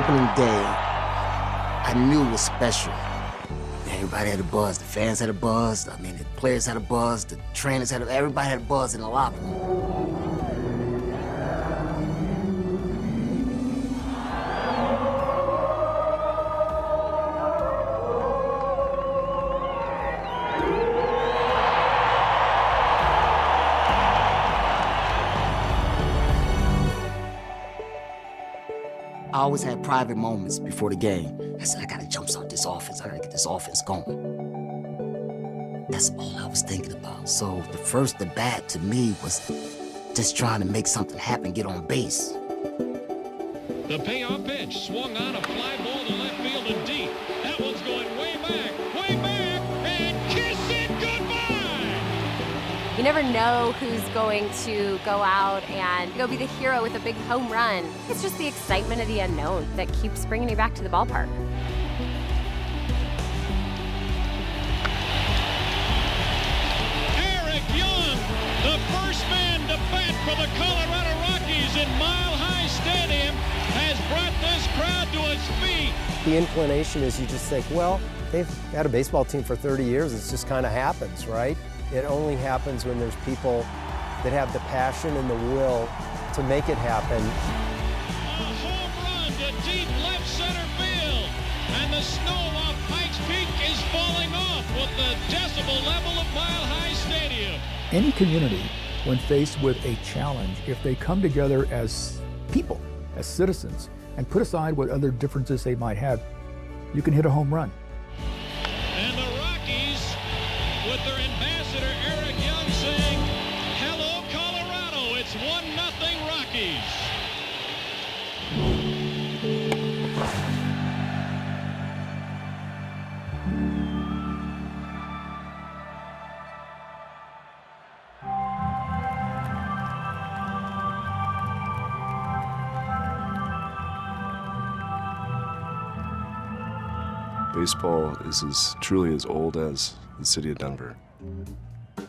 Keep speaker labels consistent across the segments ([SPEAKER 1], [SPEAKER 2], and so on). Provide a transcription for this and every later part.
[SPEAKER 1] opening day, I knew it was special. Everybody had a buzz. The fans had a buzz. I mean, the players had a buzz. The trainers had everybody had a buzz in the locker room. I always had private moments before the game. I said, I gotta jumpstart this offense. I gotta get this offense going. That's all I was thinking about. So the first at bat to me was just trying to make something happen, get on base.
[SPEAKER 2] The payoff pitch swung on a fly ball to left field and deep. That one's going way back, and kiss it goodbye!
[SPEAKER 3] You never know who's going to go out and go be the hero with a big home run. It's just the excitement of the unknown that keeps bringing you back to the ballpark.
[SPEAKER 2] Eric Young, the first man to bat for the Colorado Rockies in Mile High Stadium, has brought this crowd to its feet.
[SPEAKER 4] The inclination is you just think, well, they've had a baseball team for 30 years. It just kind of happens, right? It only happens when there's people that have the passion and the will to make it happen.
[SPEAKER 2] A home run to deep left center field. And the snow off Pikes Peak is falling off with the decibel level of Mile High Stadium.
[SPEAKER 5] Any community, when faced with a challenge, if they come together as people, as citizens, and put aside what other differences they might have, you can hit a home run.
[SPEAKER 2] And the Rockies, with their ambassador Eric Young saying, "Hello, Colorado, it's 1-0 Rockies."
[SPEAKER 6] Baseball is truly as old as the city of Denver.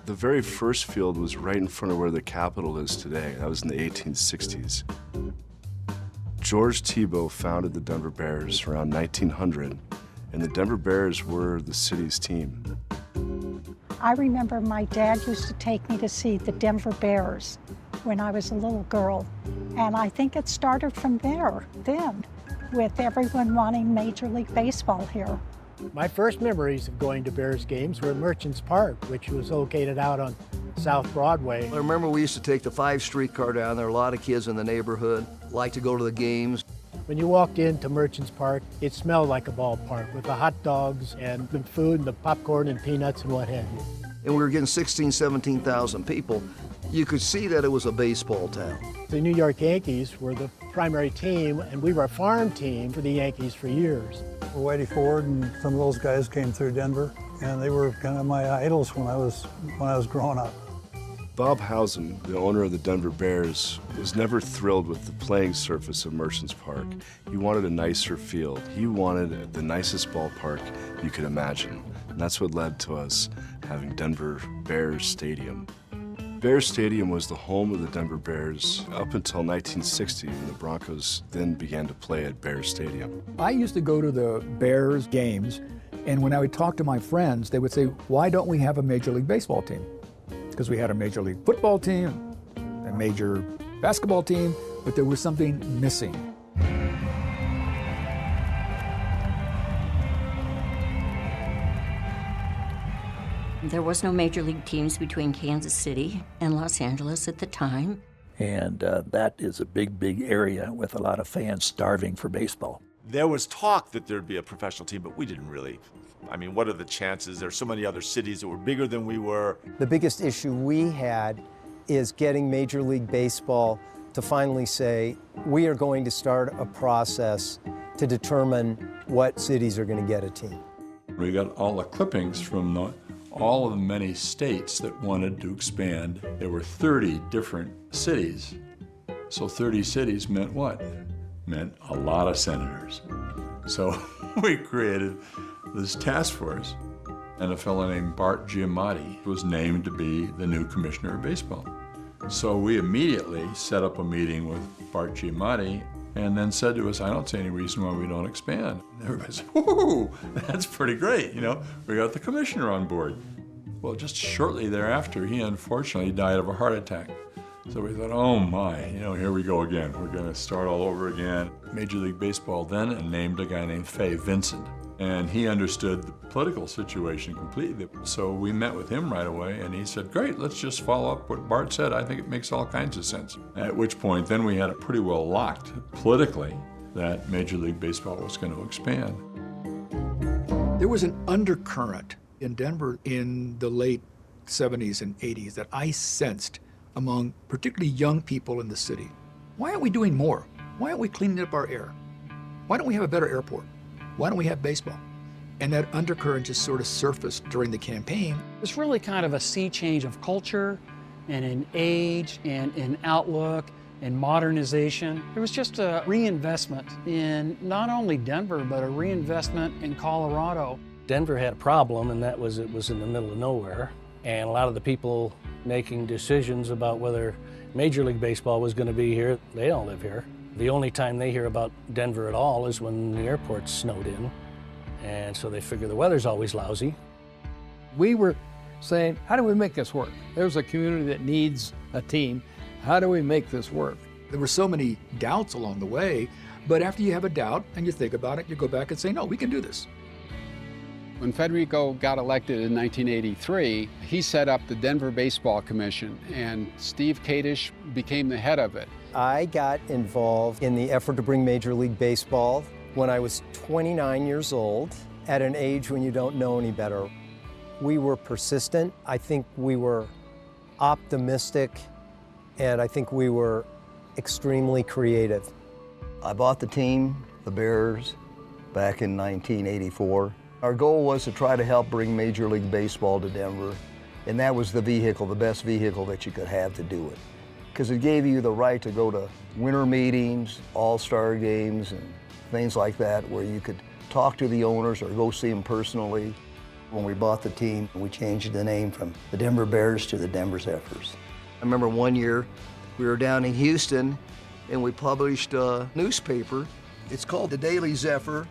[SPEAKER 6] The very first field was right in front of where the Capitol is today. That was in the 1860s. George Tebow founded the Denver Bears around 1900, and the Denver Bears were the city's team.
[SPEAKER 7] I remember my dad used to take me to see the Denver Bears when I was a little girl, and I think it started from there then, with everyone wanting Major League Baseball here.
[SPEAKER 8] My first memories of going to Bears games were at Merchants Park, which was located out on South Broadway.
[SPEAKER 9] I remember we used to take the 5 streetcar down there. A lot of kids in the neighborhood liked to go to the games.
[SPEAKER 8] When you walked into Merchants Park, it smelled like a ballpark with the hot dogs and the food and the popcorn and peanuts and what have you.
[SPEAKER 9] And we were getting 17,000 people. You could see that it was a baseball town.
[SPEAKER 8] The New York Yankees were the primary team, and we were a farm team for the Yankees for years.
[SPEAKER 10] Whitey Ford and some of those guys came through Denver, and they were kind of my idols when I was growing up.
[SPEAKER 6] Bob Housen, the owner of the Denver Bears, was never thrilled with the playing surface of Merchants Park. He wanted a nicer field. He wanted the nicest ballpark you could imagine. And that's what led to us having Denver Bears Stadium. Bears Stadium was the home of the Denver Bears up until 1960, when the Broncos then began to play at Bears Stadium.
[SPEAKER 5] I used to go to the Bears games, and when I would talk to my friends, they would say, why don't we have a Major League Baseball team? Because we had a Major League Football team, a Major Basketball team, but there was something missing.
[SPEAKER 11] There was no major league teams between Kansas City and Los Angeles at the time.
[SPEAKER 12] And that is a big, big area with a lot of fans starving for baseball.
[SPEAKER 13] There was talk that there'd be a professional team, but we didn't really. I mean, what are the chances? There's so many other cities that were bigger than we were.
[SPEAKER 4] The biggest issue we had is getting Major League Baseball to finally say, we are going to start a process to determine what cities are going to get a team.
[SPEAKER 14] We got all the clippings from all of the many states that wanted to expand. There were 30 different cities. So 30 cities meant what? Meant a lot of senators. So we created this task force, and a fellow named Bart Giamatti was named to be the new commissioner of baseball. So we immediately set up a meeting with Bart Giamatti and then said to us, I don't see any reason why we don't expand. And everybody said, whoo, that's pretty great, you know, we got the commissioner on board. Well, just shortly thereafter, he unfortunately died of a heart attack. So we thought, oh my, you know, here we go again. We're gonna start all over again. Major League Baseball then named a guy named Fay Vincent, and he understood the political situation completely. So we met with him right away, and he said, great, let's just follow up what Bart said. I think it makes all kinds of sense. At which point, then we had it pretty well locked politically that Major League Baseball was going to expand.
[SPEAKER 5] There was an undercurrent in Denver in the late 70s and 80s that I sensed among particularly young people in the city. Why aren't we doing more? Why aren't we cleaning up our air? Why don't we have a better airport? Why don't we have baseball? And that undercurrent just sort of surfaced during the campaign.
[SPEAKER 15] It's really kind of a sea change of culture and in age and in outlook and modernization. There was just a reinvestment in not only Denver, but a reinvestment in Colorado.
[SPEAKER 16] Denver had a problem, and that was it was in the middle of nowhere. And a lot of the people making decisions about whether Major League Baseball was going to be here, they don't live here. The only time they hear about Denver at all is when the airport's snowed in. And so they figure the weather's always lousy.
[SPEAKER 17] We were saying, how do we make this work? There's a community that needs a team. How do we make this work?
[SPEAKER 5] There were so many doubts along the way, but after you have a doubt and you think about it, you go back and say, no, we can do this.
[SPEAKER 18] When Federico got elected in 1983, he set up the Denver Baseball Commission, and Steve Kadish became the head of it.
[SPEAKER 4] I got involved in the effort to bring Major League Baseball when I was 29 years old, at an age when you don't know any better. We were persistent. I think we were optimistic, and I think we were extremely creative.
[SPEAKER 9] I bought the team, the Bears, back in 1984. Our goal was to try to help bring Major League Baseball to Denver, and that was the vehicle, the best vehicle that you could have to do it. Because it gave you the right to go to winter meetings, all-star games, and things like that, where you could talk to the owners or go see them personally. When we bought the team, we changed the name from the Denver Bears to the Denver Zephyrs. I remember one year we were down in Houston and we published a newspaper. It's called the Daily Zephyr.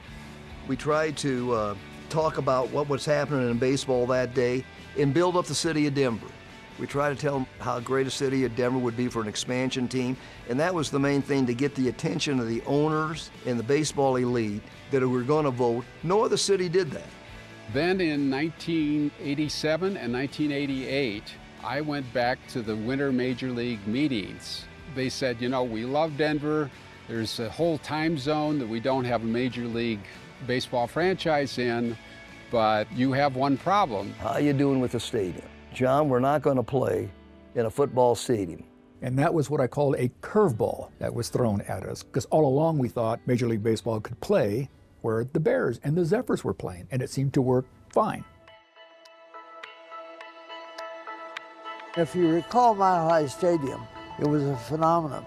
[SPEAKER 9] We tried to talk about what was happening in baseball that day and build up the city of Denver. We tried to tell them how great a city of Denver would be for an expansion team, and that was the main thing, to get the attention of the owners and the baseball elite that were going to vote. No other city did that.
[SPEAKER 18] Then in 1987 and 1988, I went back to the winter Major League meetings. They said, you know, we love Denver. There's a whole time zone that we don't have a Major League Baseball franchise in, but you have one problem.
[SPEAKER 9] How you doing with the stadium? John, we're not going to play in a football stadium.
[SPEAKER 5] And that was what I called a curveball that was thrown at us, because all along we thought Major League Baseball could play where the Bears and the Zephyrs were playing, and it seemed to work fine.
[SPEAKER 19] If you recall Mile High Stadium, it was a phenomenon.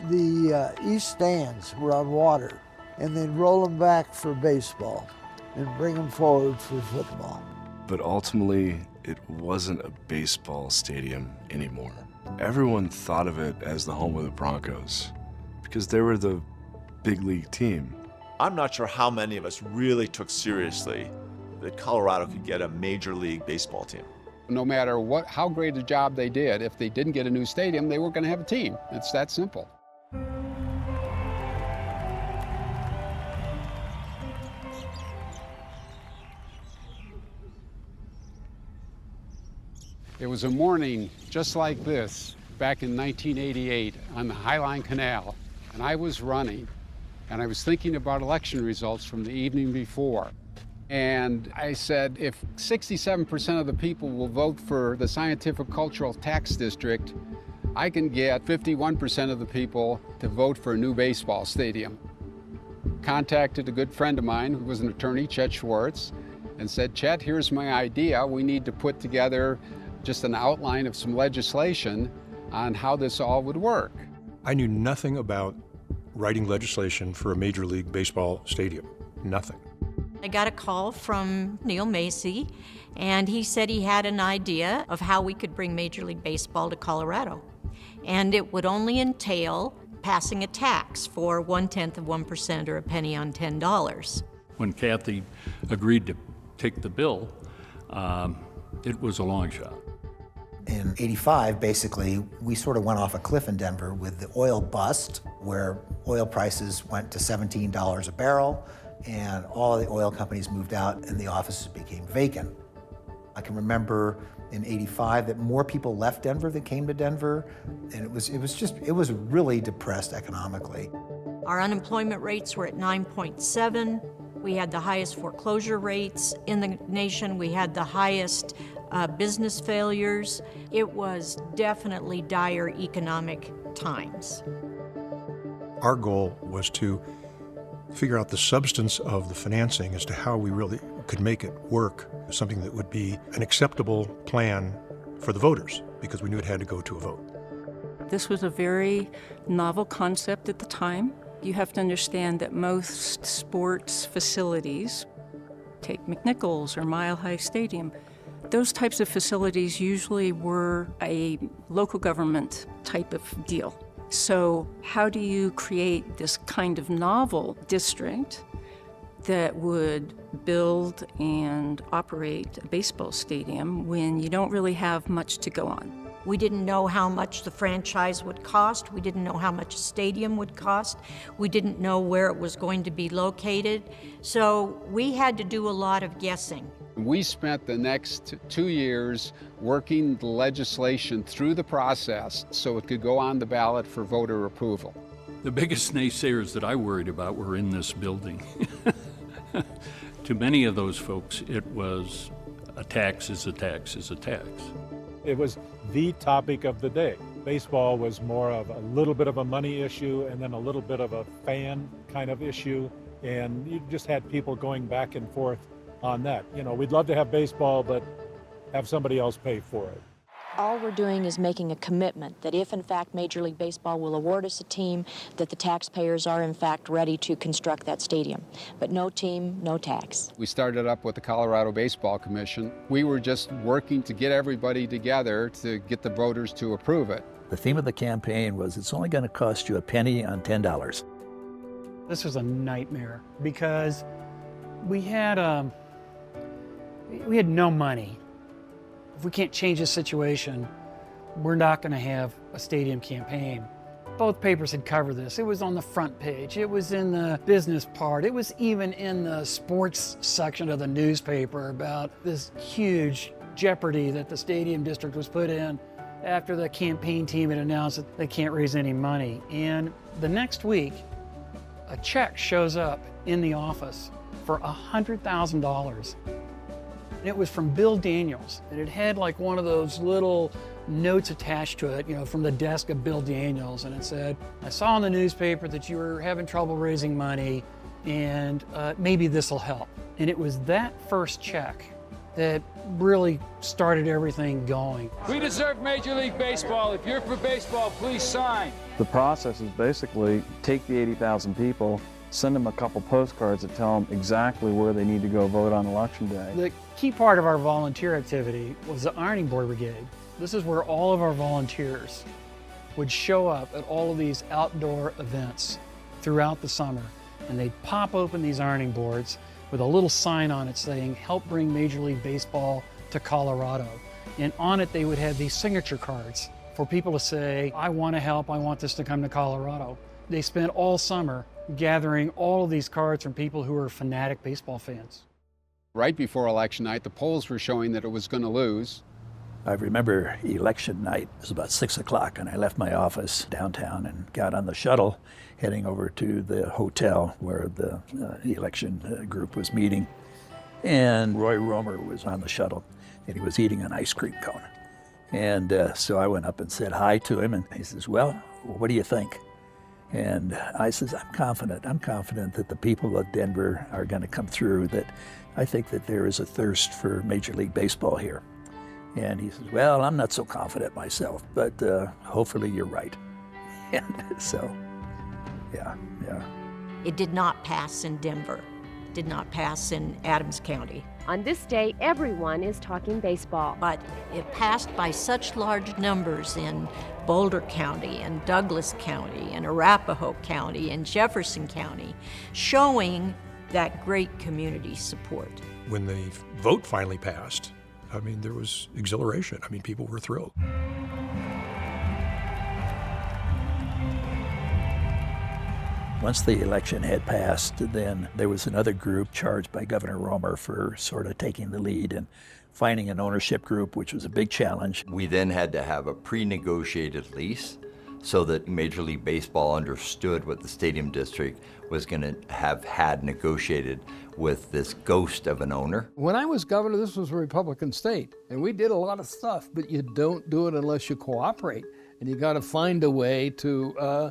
[SPEAKER 19] The east stands were on water, and they'd roll them back for baseball and bring them forward for football.
[SPEAKER 6] But ultimately, it wasn't a baseball stadium anymore. Everyone thought of it as the home of the Broncos because they were the big league team.
[SPEAKER 13] I'm not sure how many of us really took seriously that Colorado could get a Major League Baseball team.
[SPEAKER 18] No matter how great a job they did, if they didn't get a new stadium, they weren't going to have a team. It's that simple. It was a morning just like this back in 1988 on the Highline Canal, and I was running, and I was thinking about election results from the evening before. And I said, if 67% of the people will vote for the Scientific Cultural Tax District, I can get 51% of the people to vote for a new baseball stadium. Contacted a good friend of mine who was an attorney, Chet Schwartz, and said, Chet, here's my idea. We need to put together just an outline of some legislation on how this all would work.
[SPEAKER 20] I knew nothing about writing legislation for a Major League Baseball stadium, nothing.
[SPEAKER 11] I got a call from Neil Macy, and he said he had an idea of how we could bring Major League Baseball to Colorado. And it would only entail passing a tax for 0.1% or a penny on $10.
[SPEAKER 14] When Kathy agreed to take the bill, it was a long shot.
[SPEAKER 21] In '85, basically, we sort of went off a cliff in Denver with the oil bust, where oil prices went to $17 a barrel, and all the oil companies moved out and the offices became vacant. I can remember in '85 that more people left Denver than came to Denver, and it was really depressed economically.
[SPEAKER 11] Our unemployment rates were at 9.7. We had the highest foreclosure rates in the nation. We had the highest business failures. It was definitely dire economic times.
[SPEAKER 20] Our goal was to figure out the substance of the financing as to how we really could make it work, something that would be an acceptable plan for the voters, because we knew it had to go to a vote.
[SPEAKER 22] This was a very novel concept at the time. You have to understand that most sports facilities, take McNichols or Mile High Stadium, those types of facilities usually were a local government type of deal. So how do you create this kind of novel district that would build and operate a baseball stadium when you don't really have much to go on?
[SPEAKER 11] We didn't know how much the franchise would cost. We didn't know how much a stadium would cost. We didn't know where it was going to be located. So we had to do a lot of guessing.
[SPEAKER 18] We spent the next 2 years working the legislation through the process so it could go on the ballot for voter approval.
[SPEAKER 14] The biggest naysayers that I worried about were in this building. To many of those folks, it was a tax is a tax is a tax.
[SPEAKER 23] It was the topic of the day. Baseball was more of a little bit of a money issue and then a little bit of a fan kind of issue. And you just had people going back and forth on that. You know, we'd love to have baseball, but have somebody else pay for it.
[SPEAKER 24] All we're doing is making a commitment that if in fact Major League Baseball will award us a team, that the taxpayers are in fact ready to construct that stadium. But no team, no tax.
[SPEAKER 18] We started up with the Colorado Baseball Commission. We were just working to get everybody together to get the voters to approve it.
[SPEAKER 12] The theme of the campaign was, it's only going to cost you a penny on $10.
[SPEAKER 15] This was a nightmare because we had no money. If we can't change this situation, we're not going to have a stadium campaign. Both papers had covered this. It was on the front page. It was in the business part. It was even in the sports section of the newspaper about this huge jeopardy that the stadium district was put in after the campaign team had announced that they can't raise any money. And the next week, a check shows up in the office for $100,000. It was from Bill Daniels, and it had like one of those little notes attached to it, you know, from the desk of Bill Daniels, and it said, I saw in the newspaper that you were having trouble raising money, and maybe this will help. And it was that first check that really started everything going.
[SPEAKER 25] We deserve Major League Baseball. If you're for baseball, please sign.
[SPEAKER 26] The process is basically take the 80,000 people, send them a couple postcards that tell them exactly where they need to go vote on Election Day.
[SPEAKER 15] The key part of our volunteer activity was the Ironing Board Brigade. This is where all of our volunteers would show up at all of these outdoor events throughout the summer, and they'd pop open these ironing boards with a little sign on it saying, help bring Major League Baseball to Colorado. And on it they would have these signature cards for people to say, I want to help, I want this to come to Colorado. They spent all summer gathering all of these cards from people who are fanatic baseball fans.
[SPEAKER 18] Right before election night, the polls were showing that it was going to lose.
[SPEAKER 12] I remember election night, it was about 6 o'clock, and I left my office downtown and got on the shuttle heading over to the hotel where the election group was meeting. And Roy Romer was on the shuttle, and he was eating an ice cream cone. And so I went up and said hi to him, and he says, well, what do you think? And I says, I'm confident that the people of Denver are going to come through, that I think that there is a thirst for Major League Baseball here. And he says, well, I'm not so confident myself, but hopefully you're right. And so, yeah.
[SPEAKER 11] It did not pass in Denver, did not pass in Adams County.
[SPEAKER 1] On this day, everyone is talking baseball.
[SPEAKER 11] But it passed by such large numbers in Boulder County and Douglas County and Arapahoe County and Jefferson County, showing that great community support.
[SPEAKER 20] When the vote finally passed, I mean, there was exhilaration. I mean, people were thrilled.
[SPEAKER 12] Once the election had passed, then there was another group charged by Governor Romer for sort of taking the lead and finding an ownership group, which was a big challenge.
[SPEAKER 2] We then had to have a pre-negotiated lease so that Major League Baseball understood what the stadium district was going to have had negotiated with this ghost of an owner.
[SPEAKER 17] When I was governor, this was a Republican state, and we did a lot of stuff, but you don't do it unless you cooperate, and you got to find a way to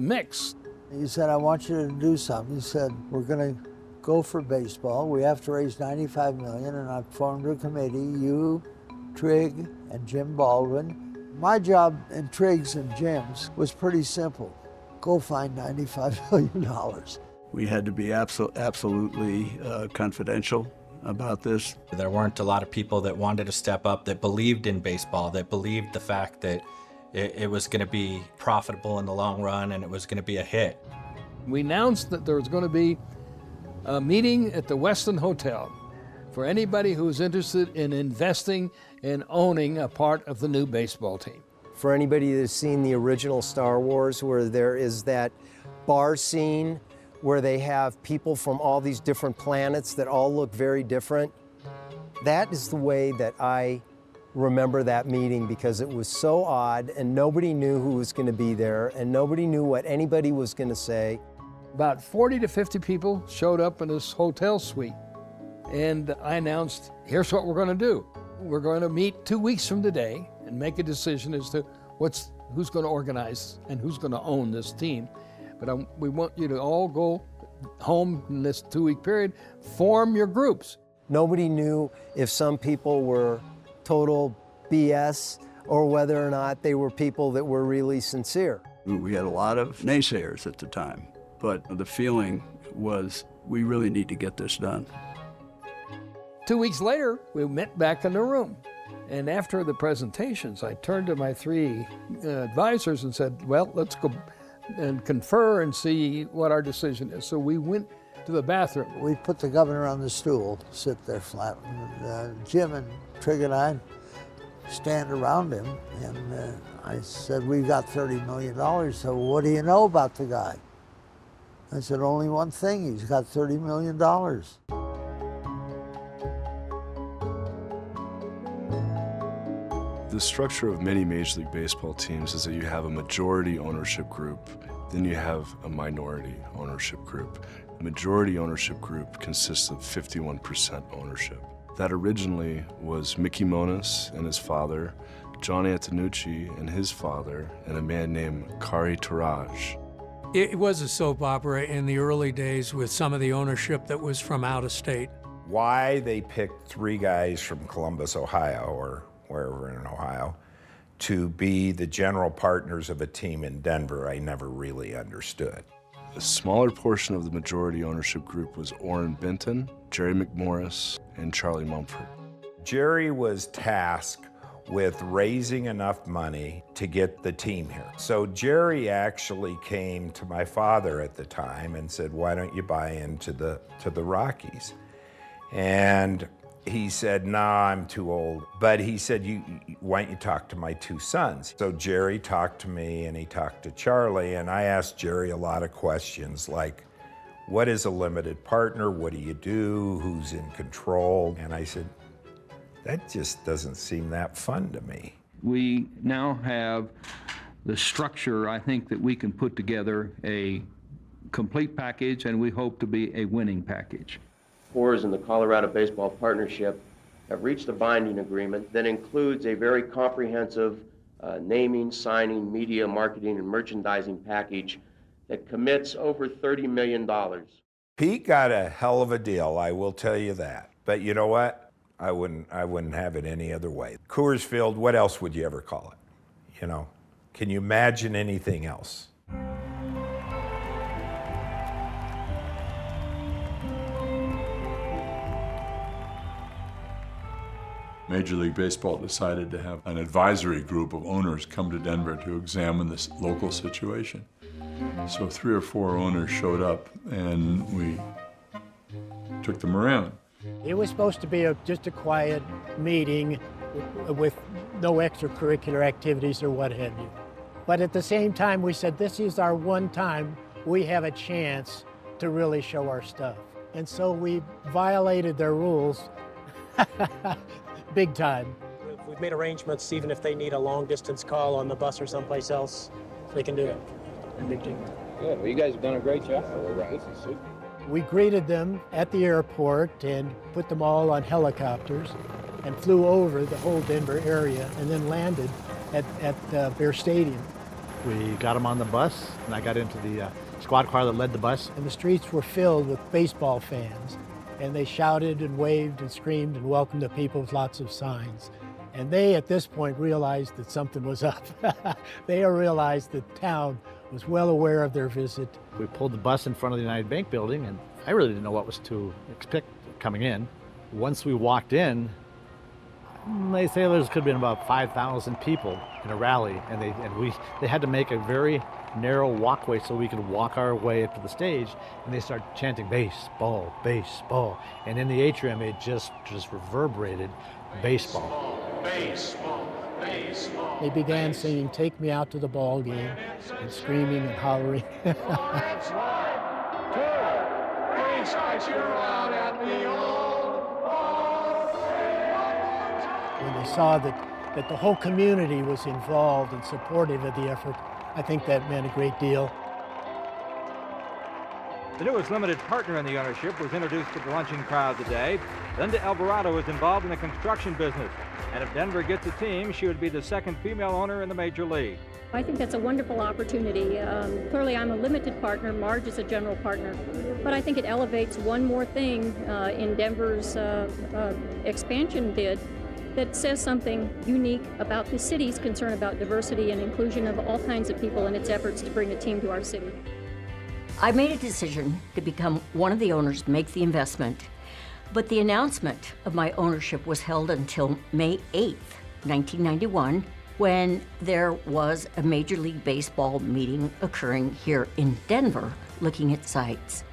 [SPEAKER 17] mix.
[SPEAKER 19] He said, I want you to do something. He said, we're going to go for baseball. We have to raise $95 million, and I've formed a committee, you, Trigg, and Jim Baldwin. My job in Trigg's and Jim's was pretty simple. Go find $95 million.
[SPEAKER 3] We had to be absolutely confidential about this.
[SPEAKER 7] There weren't a lot of people that wanted to step up, that believed in baseball, that believed the fact that it was going to be profitable in the long run and it was going to be a hit.
[SPEAKER 17] We announced that there was going to be a meeting at the Westin Hotel for anybody who was interested in investing and owning a part of the new baseball team.
[SPEAKER 4] For anybody that's seen the original Star Wars, where there is that bar scene where they have people from all these different planets that all look very different, that is the way that I remember that meeting, because it was so odd and nobody knew who was going to be there and nobody knew what anybody was going to say.
[SPEAKER 17] About 40 to 50 people showed up in this hotel suite, and I announced, here's what we're going to do. We're going to meet 2 weeks from today and make a decision as to who's going to organize and who's going to own this team. But we want you to all go home in this 2-week period, form your groups.
[SPEAKER 4] Nobody knew if some people were total BS or whether or not they were people that were really sincere.
[SPEAKER 3] We had a lot of naysayers at the time, but the feeling was we really need to get this done.
[SPEAKER 17] 2 weeks later, we met back in the room. And after the presentations, I turned to my 3 advisors and said, well, let's go and confer and see what our decision is. So we went to the bathroom.
[SPEAKER 19] We put the governor on the stool, sit there flat. Jim and Trigg and I stand around him, and I said, we've got $30 million, so what do you know about the guy? I said, only one thing, he's got $30 million.
[SPEAKER 6] The structure of many Major League Baseball teams is that you have a majority ownership group, then you have a minority ownership group. The majority ownership group consists of 51% ownership. That originally was Mickey Moniz and his father, John Antonucci and his father, and a man named Kari Taraj.
[SPEAKER 8] It was a soap opera in the early days with some of the ownership that was from out of state.
[SPEAKER 10] Why they picked 3 guys from Columbus, Ohio, or wherever in Ohio, to be the general partners of a team in Denver, I never really understood.
[SPEAKER 6] A smaller portion of the majority ownership group was Orrin Benton, Jerry McMorris, and Charlie Mumford.
[SPEAKER 10] Jerry was tasked with raising enough money to get the team here. So Jerry actually came to my father at the time and said, why don't you buy into the Rockies? And he said, nah, I'm too old. But he said, why don't you talk to my 2 sons? So Jerry talked to me and he talked to Charlie, and I asked Jerry a lot of questions like, what is a limited partner? What do you do? Who's in control? And I said, that just doesn't seem that fun to me.
[SPEAKER 27] We now have the structure, I think, that we can put together a complete package, and we hope to be a winning package.
[SPEAKER 28] Coors and the Colorado Baseball Partnership have reached a binding agreement that includes a very comprehensive naming, signing, media, marketing, and merchandising package that commits over $30 million.
[SPEAKER 10] Pete got a hell of a deal, I will tell you that. But you know what? I wouldn't have it any other way. Coors Field, what else would you ever call it? You know, can you imagine anything else?
[SPEAKER 5] Major League Baseball decided to have an advisory group of owners come to Denver to examine this local situation. So 3 or 4 owners showed up, and we took them around.
[SPEAKER 9] It was supposed to be just a quiet meeting with no extracurricular activities or what have you. But at the same time, we said, this is our one time we have a chance to really show our stuff. And so we violated their rules big time.
[SPEAKER 13] We've made arrangements, even if they need a long distance call on the bus or someplace else, they can do it.
[SPEAKER 14] Good. Well, you guys have done a great job. This is super.
[SPEAKER 9] We greeted them at the airport and put them all on helicopters and flew over the whole Denver area and then landed at Bear Stadium.
[SPEAKER 16] We got them on the bus, and I got into the squad car that led the bus.
[SPEAKER 9] And the streets were filled with baseball fans, and they shouted and waved and screamed and welcomed the people with lots of signs. And they, at this point, realized that something was up. They realized that town was well aware of their visit.
[SPEAKER 16] We pulled the bus in front of the United Bank building, and I really didn't know what was to expect coming in. Once we walked in, they say there could have been about 5,000 people in a rally, and they had to make a very narrow walkway so we could walk our way up to the stage, and they started chanting baseball, baseball, and in the atrium it just reverberated baseball.
[SPEAKER 9] Baseball, baseball. They began singing "Take Me Out to the Ball Game" and screaming and hollering. When they saw that the whole community was involved and supportive of the effort, I think that meant a great deal.
[SPEAKER 21] The newest limited partner in the ownership was introduced to the luncheon crowd today. Linda Alvarado is involved in the construction business, and if Denver gets a team, she would be the second female owner in the major league.
[SPEAKER 22] I think that's a wonderful opportunity. Clearly, I'm a limited partner. Marge is a general partner. But I think it elevates one more thing in Denver's expansion bid that says something unique about the city's concern about diversity and inclusion of all kinds of people in its efforts to bring a team to our city.
[SPEAKER 23] I made a decision to become one of the owners, make the investment, but the announcement of my ownership was held until May 8th, 1991, when there was a Major League Baseball meeting occurring here in Denver, looking at sites.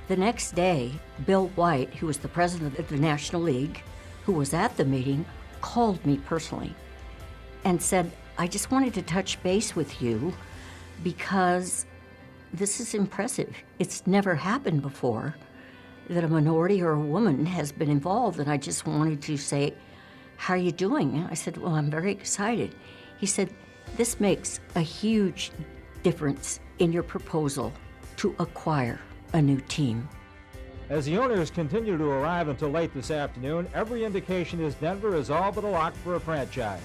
[SPEAKER 23] The next day, Bill White, who was the president of the National League, who was at the meeting, called me personally and said, I just wanted to touch base with you because this is impressive. It's never happened before that a minority or a woman has been involved, and I just wanted to say, how are you doing? I said, well, I'm very excited. He said, this makes a huge difference in your proposal to acquire a new team.
[SPEAKER 21] As the owners continue to arrive until late this afternoon, every indication is Denver is all but a lock for a franchise.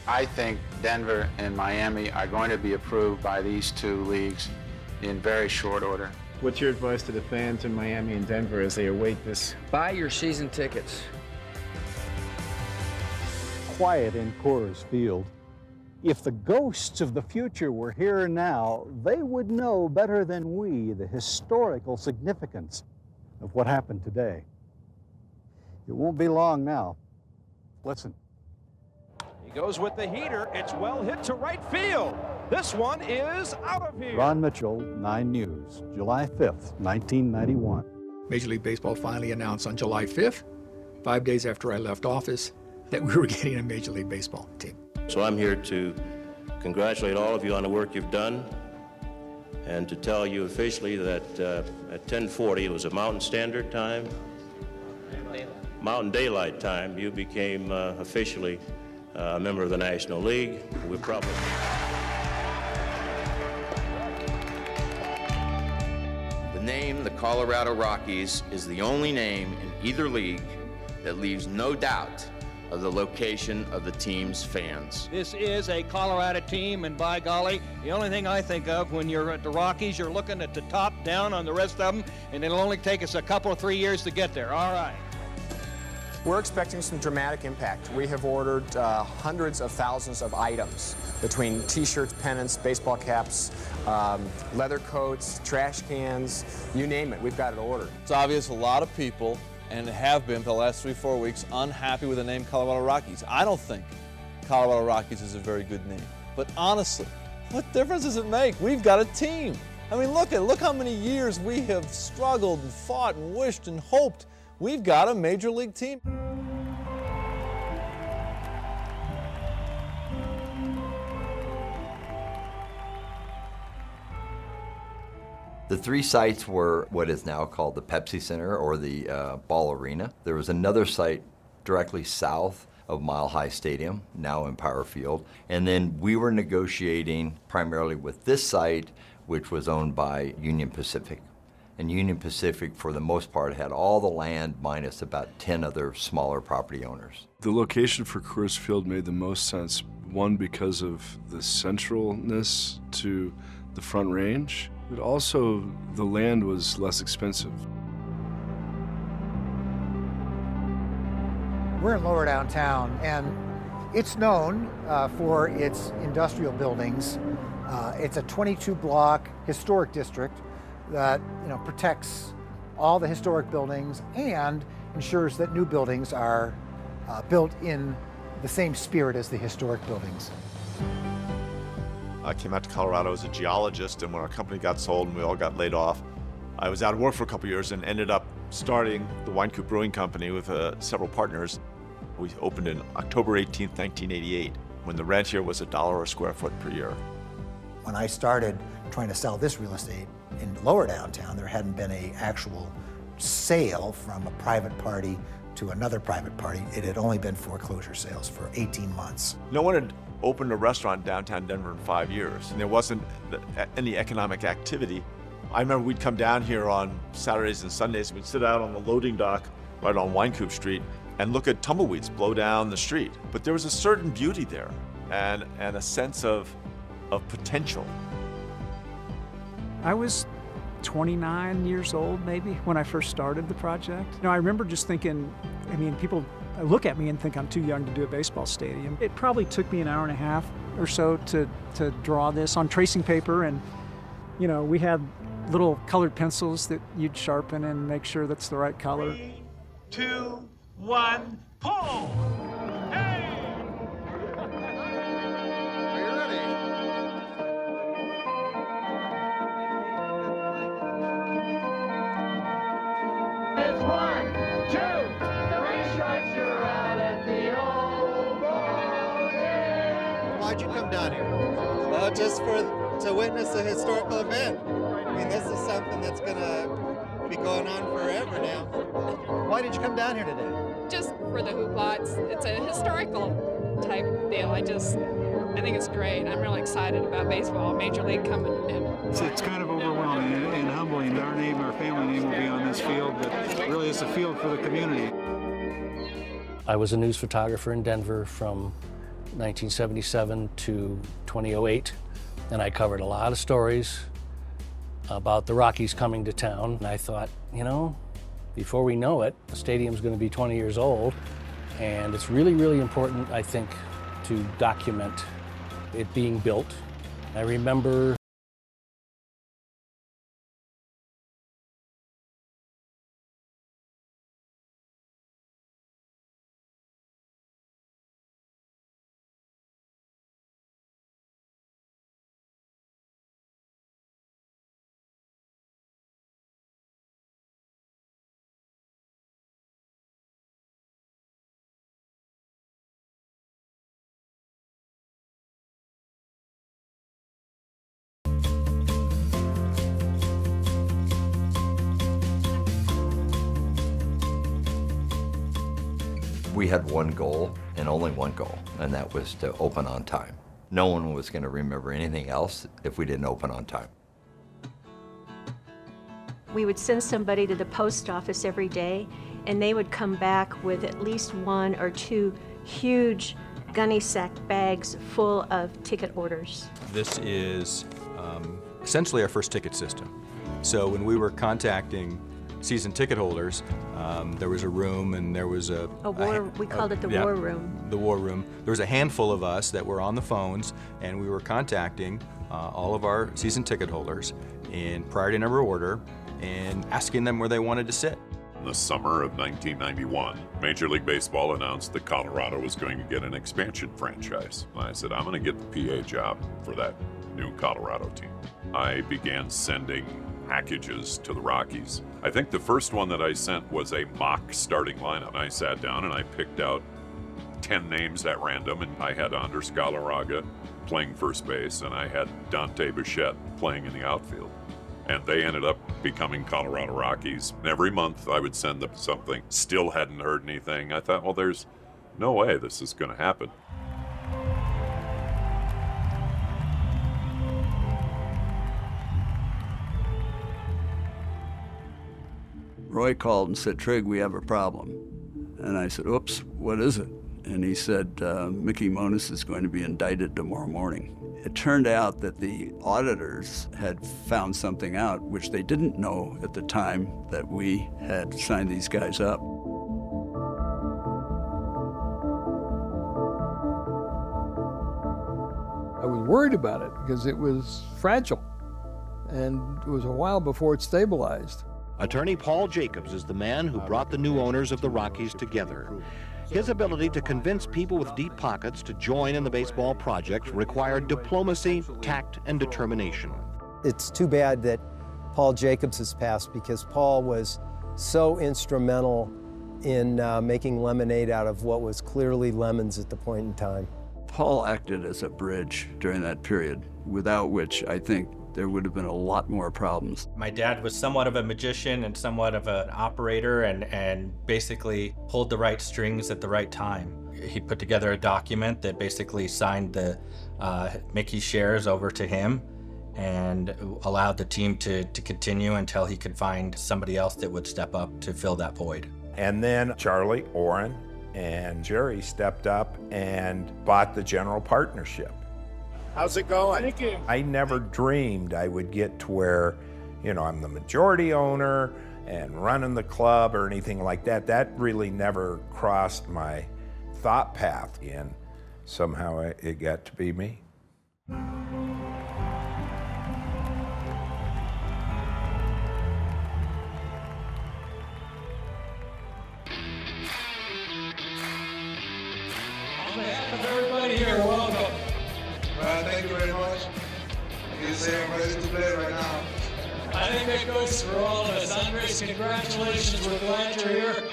[SPEAKER 29] I think Denver and Miami are going to be approved by these two leagues in very short order.
[SPEAKER 30] What's your advice to the fans in Miami and Denver as they await this?
[SPEAKER 31] Buy your season tickets.
[SPEAKER 32] Quiet in Coors Field. If the ghosts of the future were here now, they would know better than we the historical significance of what happened today. It won't be long now. Listen.
[SPEAKER 21] He goes with the heater. It's well hit to right field. This one is out of here.
[SPEAKER 32] Ron Mitchell, 9 News, July 5th, 1991.
[SPEAKER 33] Major League Baseball finally announced on July 5th, 5 days after I left office, that we were getting a Major League Baseball team.
[SPEAKER 34] So I'm here to congratulate all of you on the work you've done and to tell you officially that at 10:40, it was a Mountain Standard Time, Mountain Daylight Time, you became officially a member of the National League. We're probably...
[SPEAKER 35] The name, the Colorado Rockies, is the only name in either league that leaves no doubt of the location of the team's fans.
[SPEAKER 21] This is a Colorado team, and by golly, the only thing I think of when you're at the Rockies, you're looking at the top down on the rest of them, and it'll only take us a couple of 3 years to get there. All right.
[SPEAKER 36] We're expecting some dramatic impact. We have ordered hundreds of thousands of items between T-shirts, pennants, baseball caps, leather coats, trash cans, you name it, we've got it ordered.
[SPEAKER 37] It's obvious a lot of people
[SPEAKER 1] and have been for the last 3-4 weeks, unhappy with the name Colorado Rockies. I don't think Colorado Rockies is a very good name. But honestly, what difference does it make? We've got a team. I mean, look how many years we have struggled and fought and wished and hoped. We've got a major league team.
[SPEAKER 2] The 3 sites were what is now called the Pepsi Center or the Ball Arena. There was another site directly south of Mile High Stadium, now Empire Field. And then we were negotiating primarily with this site, which was owned by Union Pacific. And Union Pacific, for the most part, had all the land minus about 10 other smaller property owners.
[SPEAKER 6] The location for Coors Field made the most sense, one, because of the centralness to the Front Range, but also the land was less expensive.
[SPEAKER 3] We're in lower downtown, and it's known for its industrial buildings. It's a 22-block historic district that protects all the historic buildings and ensures that new buildings are built in the same spirit as the historic buildings.
[SPEAKER 4] I came out to Colorado as a geologist, and when our company got sold and we all got laid off, I was out of work for a couple years and ended up starting the Wynkoop Brewing Company with several partners. We opened in October 18th, 1988, when the rent here was $1 a square foot per year.
[SPEAKER 3] When I started trying to sell this real estate in lower downtown, there hadn't been an actual sale from a private party to another private party. It had only been foreclosure sales for 18 months.
[SPEAKER 4] No one had opened a restaurant downtown Denver in 5 years, and there wasn't any economic activity. I remember we'd come down here on Saturdays and Sundays, and we'd sit out on the loading dock right on Wynkoop Street and look at tumbleweeds blow down the street. But there was a certain beauty there and a sense of potential.
[SPEAKER 7] I was 29 years old maybe when I first started the project. I remember just thinking, people look at me and think I'm too young to do a baseball stadium. It probably took me an hour and a half or so to draw this on tracing paper, and we had little colored pencils that you'd sharpen and make sure that's the right color.
[SPEAKER 8] 3, 2, 1, pull! Hey! Are you ready? It's 1, 2, 3 strikes, you're out at the old ball game.
[SPEAKER 11] Why'd you come down here? Just to witness a historical event. This is something that's gonna be going on forever now. Why did you come down here today?
[SPEAKER 12] Just for the hoopla. It's a historical type deal. I think it's great. I'm really excited about baseball, Major League coming in.
[SPEAKER 15] It's kind of overwhelming and humbling. Our name, our family name will be on this field, but really it's a field for the community.
[SPEAKER 17] I was a news photographer in Denver from 1977 to 2008, and I covered a lot of stories about the Rockies coming to town. And I thought, before we know it, the stadium's going to be 20 years old, and it's really, really important, I think, to document it being built. I remember
[SPEAKER 2] We had one goal and only one goal, and that was to open on time. No one was going to remember anything else if we didn't open on time.
[SPEAKER 18] We would send somebody to the post office every day, and they would come back with at least 1 or 2 huge gunny sack bags full of ticket orders.
[SPEAKER 19] This is essentially our first ticket system. So when we were contacting season ticket holders, there was a room and there was
[SPEAKER 18] we called it the war room.
[SPEAKER 19] The war room. There was a handful of us that were on the phones, and we were contacting all of our season ticket holders in priority number order and asking them where they wanted to sit.
[SPEAKER 5] the summer of 1991, Major League Baseball announced that Colorado was going to get an expansion franchise. And I said, I'm going to get the PA job for that new Colorado team. I began sending packages to the Rockies. I think the first one that I sent was a mock starting lineup. I sat down and I picked out 10 names at random, and I had Anders Galarraga playing first base, and I had Dante Bichette playing in the outfield. And they ended up becoming Colorado Rockies. And every month I would send them something. Still hadn't heard anything. I thought, well, there's no way this is going to happen.
[SPEAKER 9] Roy called and said, Trig, we have a problem. And I said, oops, what is it? And he said, Mickey Moniz is going to be indicted tomorrow morning. It turned out that the auditors had found something out, which they didn't know at the time that we had signed these guys up.
[SPEAKER 10] I was worried about it because it was fragile, and it was a while before it stabilized.
[SPEAKER 13] Attorney Paul Jacobs is the man who brought the new owners of the Rockies together. His ability to convince people with deep pockets to join in the baseball project required diplomacy, tact, and determination.
[SPEAKER 14] It's too bad that Paul Jacobs has passed, because Paul was so instrumental in making lemonade out of what was clearly lemons at the point in time.
[SPEAKER 9] Paul acted as a bridge during that period, without which I think there would have been a lot more problems.
[SPEAKER 16] My dad was somewhat of a magician and somewhat of an operator, and basically pulled the right strings at the right time. He put together a document that basically signed the Mickey shares over to him and allowed the team to continue until he could find somebody else that would step up to fill that void.
[SPEAKER 20] And then Charlie, Orrin, and Jerry stepped up and bought the general partnership.
[SPEAKER 22] How's it going?
[SPEAKER 20] Thank you. I never dreamed I would get to where, I'm the majority owner and running the club or anything like that. That really never crossed my thought path, and somehow it got to be me.
[SPEAKER 8] On behalf of everybody here, welcome. Well, thank you very much. You say I'm ready to play right now. I think that goes for all of us. Andres, congratulations. We're glad you're here.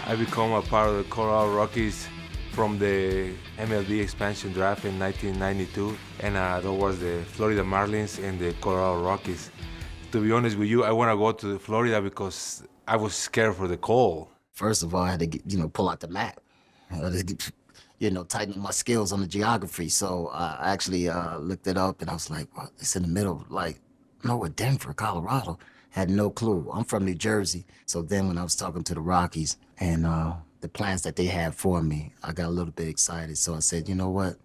[SPEAKER 23] I become a part of the Colorado Rockies from the MLB expansion draft in 1992, and that was the Florida Marlins and the Colorado Rockies. To be honest with you, I want to go to Florida because I was scared for the cold.
[SPEAKER 24] First of all, I had to get, pull out the map. Tighten my skills on the geography. So I actually looked it up, and I was like, well, it's in the middle, nowhere, Denver, Colorado. Had no clue. I'm from New Jersey. So then when I was talking to the Rockies and the plans that they had for me, I got a little bit excited. So I said, you know what?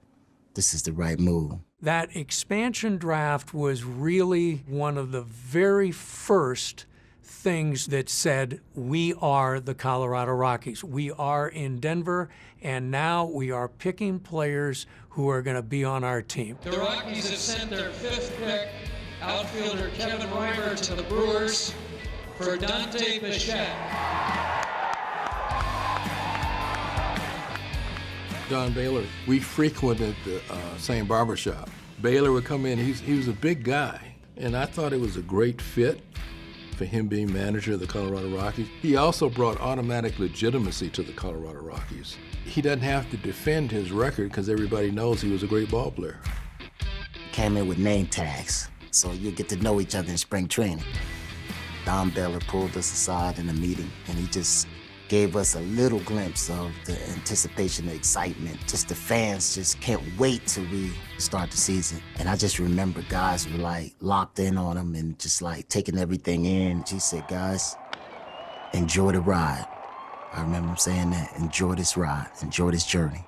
[SPEAKER 24] This is the right move.
[SPEAKER 25] That expansion draft was really one of the very first things that said, we are the Colorado Rockies. We are in Denver, and now we are picking players who are going to be on our team.
[SPEAKER 8] The Rockies have sent their 5th pick, outfielder Kevin Reimer, to the Brewers for Dante Bichette.
[SPEAKER 10] Don Baylor, we frequented the same barbershop. Baylor would come in, he was a big guy, and I thought it was a great fit for him being manager of the Colorado Rockies. He also brought automatic legitimacy to the Colorado Rockies. He doesn't have to defend his record because everybody knows he was a great ball player.
[SPEAKER 24] Came in with name tags, so you get to know each other in spring training. Don Baylor pulled us aside in a meeting, and he just gave us a little glimpse of the anticipation, the excitement. Just the fans just can't wait till we start the season. And I just remember guys were locked in on him and just taking everything in. He said, guys, enjoy the ride. I remember him saying that, enjoy this ride, enjoy this journey.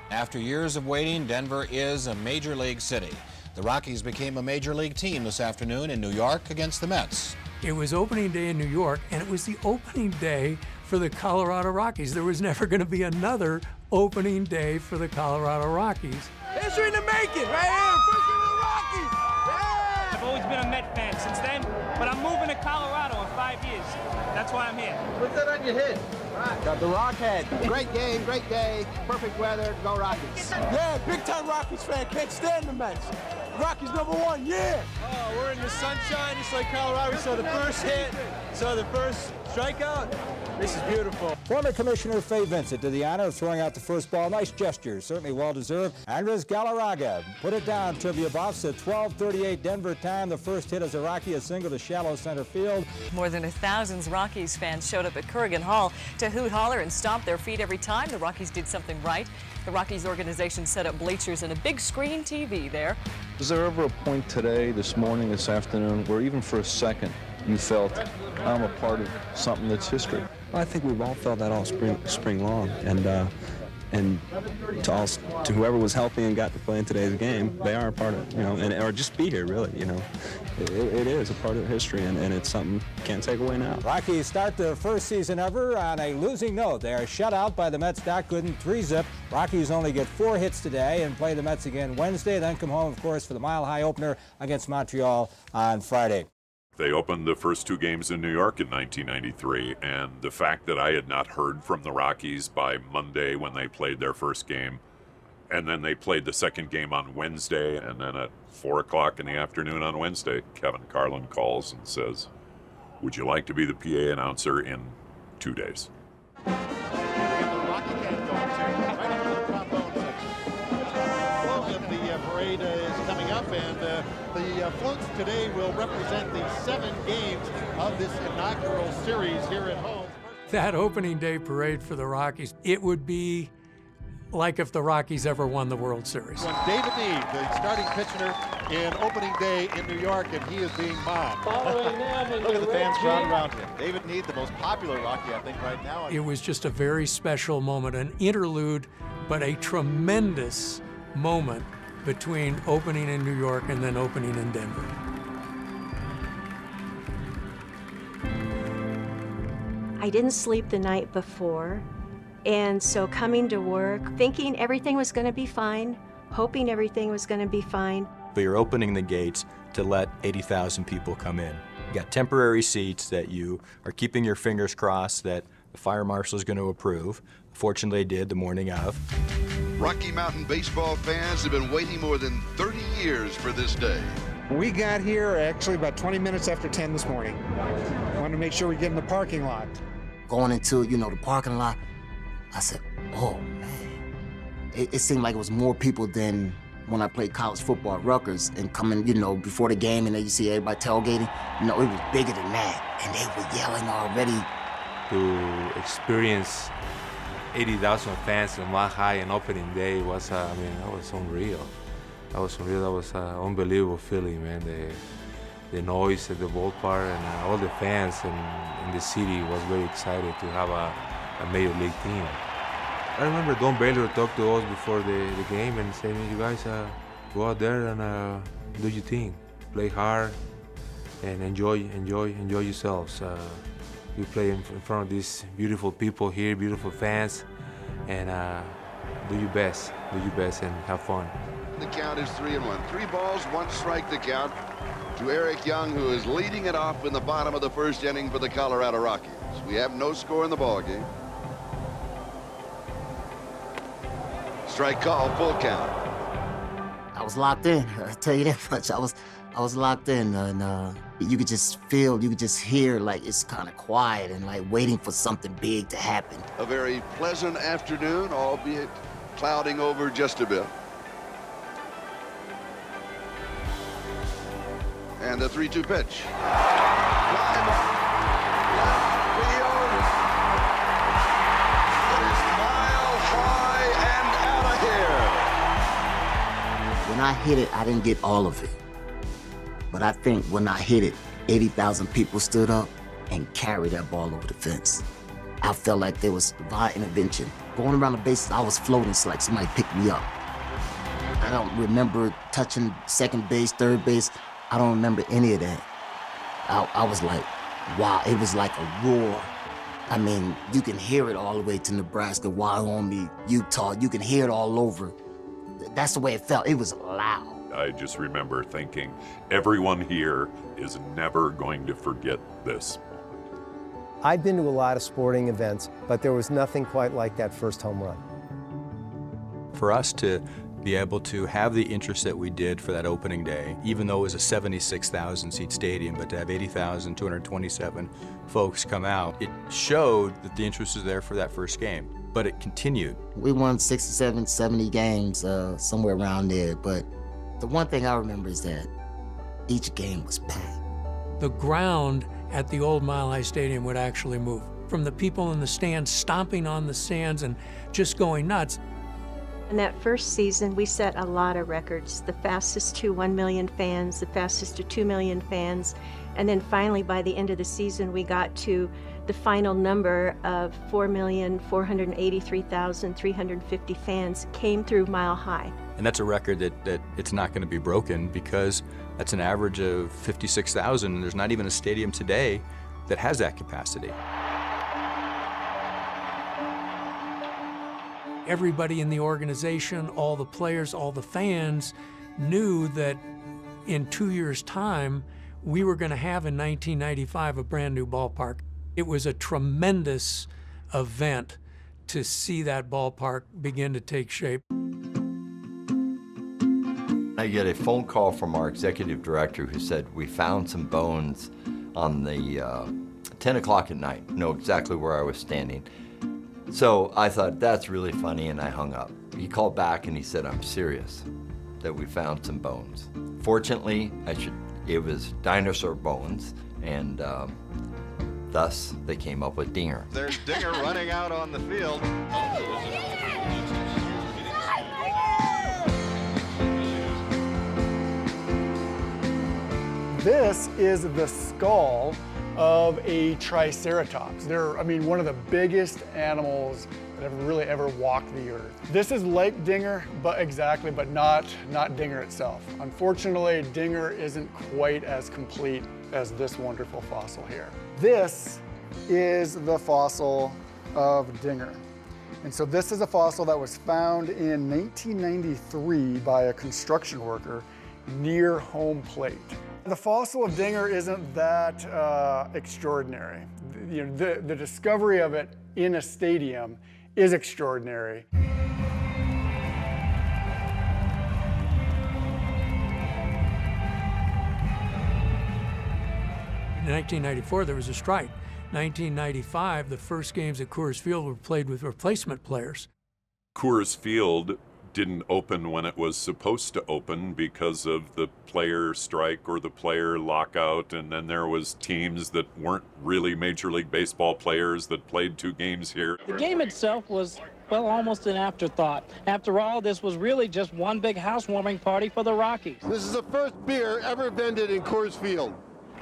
[SPEAKER 26] After years of waiting, Denver is a major league city. The Rockies became a major league team this afternoon in New York against the Mets.
[SPEAKER 25] It was opening day in New York, and it was the opening day for the Colorado Rockies. There was never going to be another opening day for the Colorado Rockies.
[SPEAKER 1] History in the making, right here, first game of the Rockies. Yeah!
[SPEAKER 3] I've always been a Met fan since then, but I'm moving to Colorado in 5 years. That's why I'm here.
[SPEAKER 22] Put that on your head.
[SPEAKER 1] Got the Rockhead. Great game, great day, perfect weather, go Rockies. Yeah, big time Rockies fan, can't stand the Mets. Rockies #1, yeah! Oh, we're in the sunshine, it's like Colorado. We saw the first hit, saw the first strikeout. This is beautiful.
[SPEAKER 4] Former Commissioner Fay Vincent did the honor of throwing out the first ball. Nice gesture, certainly well-deserved. Andres Galarraga put it down. Trivia buffs at 12:38 Denver time. The first hit as a Rocky, a single to shallow center field.
[SPEAKER 6] More than 1,000 Rockies fans showed up at Corrigan Hall to hoot, holler, and stomp their feet every time the Rockies did something right. The Rockies organization set up bleachers and a big screen TV there.
[SPEAKER 7] Was there ever a point today, this morning, this afternoon, where even for a second you felt, I'm a part of something that's history?
[SPEAKER 21] I think we've all felt that all spring long, and to whoever was healthy and got to play in today's game, they are a part of, or just be here, really, It is a part of history, and it's something you can't take away now.
[SPEAKER 4] Rockies start their first season ever on a losing note. They are shut out by the Mets. Doc Gooden, 3-zip. Rockies only get 4 hits today and play the Mets again Wednesday, then come home, of course, for the Mile High opener against Montreal on Friday.
[SPEAKER 5] They opened the first 2 games in New York in 1993, and the fact that I had not heard from the Rockies by Monday when they played their first game, and then they played the second game on Wednesday, and then at 4 o'clock in the afternoon on Wednesday, Kevin Carlin calls and says, "Would you like to be the PA announcer in 2 days?"
[SPEAKER 22] Parade is coming up, and the floats today will represent the 7 games of this inaugural series here at home.
[SPEAKER 25] That opening day parade for the Rockies, it would be like if the Rockies ever won the World Series.
[SPEAKER 22] When David Need, the starting pitcher in opening day in New York, and he is being mobbed.
[SPEAKER 11] Look at the fans crowd around him. David Need, the most popular Rocky, I think, right now.
[SPEAKER 25] It was just a very special moment, an interlude, but a tremendous moment between opening in New York and then opening in Denver.
[SPEAKER 18] I didn't sleep the night before, and so coming to work, thinking everything was going to be fine, hoping everything was going to be fine.
[SPEAKER 19] But you're opening the gates to let 80,000 people come in. You got temporary seats that you are keeping your fingers crossed that the fire marshal is going to approve. Fortunately, they did the morning of.
[SPEAKER 27] Rocky Mountain baseball fans have been waiting more than 30 years for this day.
[SPEAKER 15] We got here actually about 20 minutes after 10 this morning. Wanted to make sure we get in the parking lot.
[SPEAKER 24] Going into, the parking lot, I said, oh, man. It seemed like it was more people than when I played college football at Rutgers and coming, before the game, and then you see everybody tailgating. It was bigger than that, and they were yelling already.
[SPEAKER 23] To experience 80,000 fans in Mile High on opening day was, that was unreal. That was unreal. That was an unbelievable feeling, man. The noise at the ballpark and all the fans in the city was very excited to have a major league team. I remember Don Baylor talked to us before the game and said, "You guys go out there and do your thing, play hard, and enjoy yourselves. You play in front of these beautiful people here, beautiful fans, and do your best and have fun."
[SPEAKER 27] The count is 3-1. 3 balls, 1 strike the count to Eric Young, who is leading it off in the bottom of the first inning for the Colorado Rockies. We have no score in the ball game. Strike call, full count.
[SPEAKER 24] I was locked in. I'll tell you that much. I was locked in, and you could just feel, you could just hear, like it's kind of quiet and like waiting for something big to happen.
[SPEAKER 27] A very pleasant afternoon, albeit clouding over just a bit. And the 3-2 pitch. Fly ball. Left field. It is mile high and out of here.
[SPEAKER 24] When I hit it, I didn't get all of it. But I think when I hit it, 80,000 people stood up and carried that ball over the fence. I felt like there was divine intervention. Going around the bases, I was floating. It's like somebody picked me up. I don't remember touching second base, third base. I don't remember any of that. I was like, wow, it was like a roar I mean, you can hear it all the way to Nebraska, Wyoming, Utah. You can hear it all over. That's the way it felt. It was loud.
[SPEAKER 5] I just remember thinking, everyone here is never going to forget this.
[SPEAKER 2] I've been to a lot of sporting events, but there was nothing quite like that first home run.
[SPEAKER 19] For us to be able to have the interest that we did for that opening day, even though it was a 76,000 seat stadium, but to have 80,227 folks come out, it showed that the interest was there for that first game, but it continued.
[SPEAKER 24] We won 67, 70 games, somewhere around there, but the one thing I remember is that each game was packed.
[SPEAKER 25] The ground at the old Mile High Stadium would actually move. From the people in the stands stomping on the stands and just going nuts.
[SPEAKER 18] In that first season, we set a lot of records. The fastest to 1 million fans, the fastest to 2 million fans. And then finally, by the end of the season, we got to the final number of 4,483,350 fans came through Mile High.
[SPEAKER 19] And that's a record that it's not going to be broken, because that's an average of 56,000, and there's not even a stadium today that has that capacity.
[SPEAKER 25] Everybody in the organization, all the players, all the fans knew that in 2 years' time, we were going to have in 1995 a brand new ballpark. It was a tremendous event to see that ballpark begin to take shape.
[SPEAKER 9] I get a phone call from our executive director who said, we found some bones on the 10 o'clock at night, know exactly where I was standing. So I thought, that's really funny, and I hung up. He called back and he said, I'm serious, that we found some bones. Fortunately, it was dinosaur bones, and thus they came up with Dinger.
[SPEAKER 22] There's Dinger running out on the field.
[SPEAKER 12] This is the skull of a Triceratops. They're, one of the biggest animals that have really ever walked the earth. This is like Dinger, but not Dinger itself. Unfortunately, Dinger isn't quite as complete as this wonderful fossil here. This is the fossil of Dinger. And so this is a fossil that was found in 1993 by a construction worker near home plate. The fossil of Dinger isn't that extraordinary. The discovery of it in a stadium is extraordinary.
[SPEAKER 25] In 1994, there was a strike. 1995, the first games at Coors Field were played with replacement players.
[SPEAKER 5] Coors Field didn't open when it was supposed to open because of the player strike or the player lockout, and then there was teams that weren't really Major League Baseball players that played 2 games here.
[SPEAKER 13] The game itself was, well, almost an afterthought. After all, this was really just one big housewarming party for the Rockies.
[SPEAKER 22] This is the first beer ever vended in Coors Field.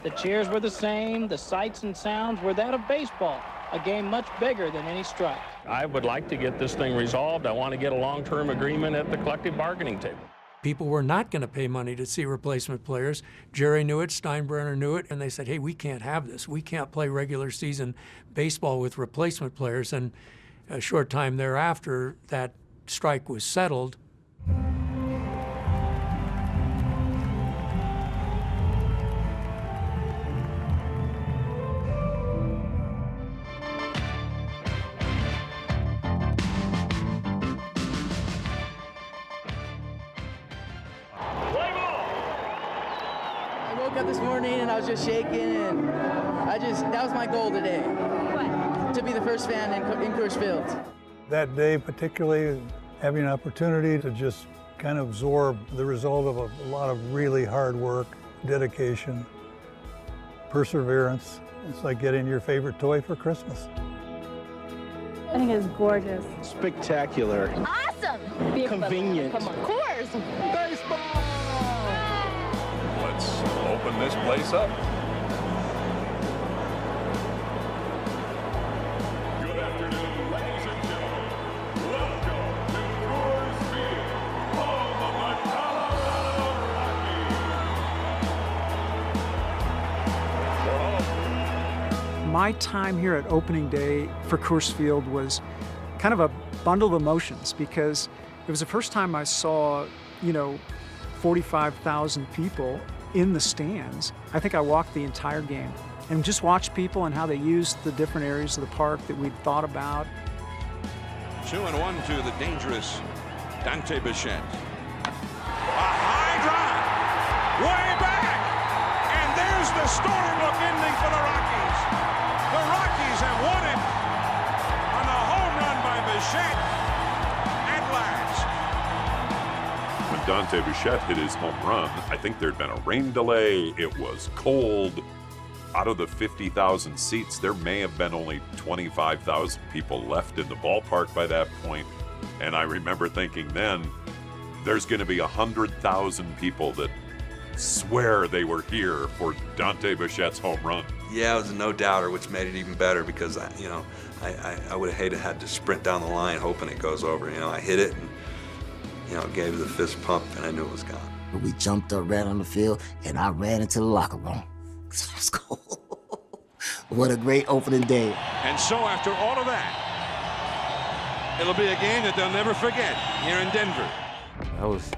[SPEAKER 13] The cheers were the same, the sights and sounds were that of baseball, a game much bigger than any strike.
[SPEAKER 14] I would like to get this thing resolved. I want to get a long-term agreement at the collective bargaining table.
[SPEAKER 25] People were not going to pay money to see replacement players. Jerry knew it, Steinbrenner knew it, and they said, hey, we can't have this. We can't play regular season baseball with replacement players. And a short time thereafter, that strike was settled.
[SPEAKER 16] Up this morning and I was just shaking, and that was my goal today. What? To be the first fan in Coors Field.
[SPEAKER 15] That day particularly, having an opportunity to just kind of absorb the result of a lot of really hard work, dedication, perseverance. It's like getting your favorite toy for Christmas.
[SPEAKER 17] I think it's gorgeous.
[SPEAKER 22] Spectacular.
[SPEAKER 17] Awesome.
[SPEAKER 22] Convenient.
[SPEAKER 17] Come on. Coors.
[SPEAKER 22] Baseball.
[SPEAKER 5] Let's open this place up. Good afternoon, ladies and gentlemen. Welcome to Coors Field, home of the Colorado Rockies.
[SPEAKER 1] My time here at opening day for Coors Field was kind of a bundle of emotions because it was the first time I saw, 45,000 people in the stands. I think I walked the entire game and just watched people and how they used the different areas of the park that we'd thought about.
[SPEAKER 3] 2-1 to the dangerous Dante Bichette. A high drive, way back, and there's the storybook ending for the Rockies. The Rockies have won it on a home run by Bichette at last.
[SPEAKER 5] When Dante Bichette hit his home run, I think there'd been a rain delay. It was cold. Out of the 50,000 seats, there may have been only 25,000 people left in the ballpark by that point. And I remember thinking then, there's going to be 100,000 people that swear they were here for Dante Bichette's home run.
[SPEAKER 6] Yeah, it was a no-doubter, which made it even better because, I would have hated had to sprint down the line hoping it goes over. I hit it and, gave the fist pump and I knew it was gone.
[SPEAKER 24] We jumped up, ran on the field, and I ran into the locker room. Let's go. What a great opening day.
[SPEAKER 3] And so after all of that, it'll be a game that they'll never forget here in Denver.
[SPEAKER 23] That was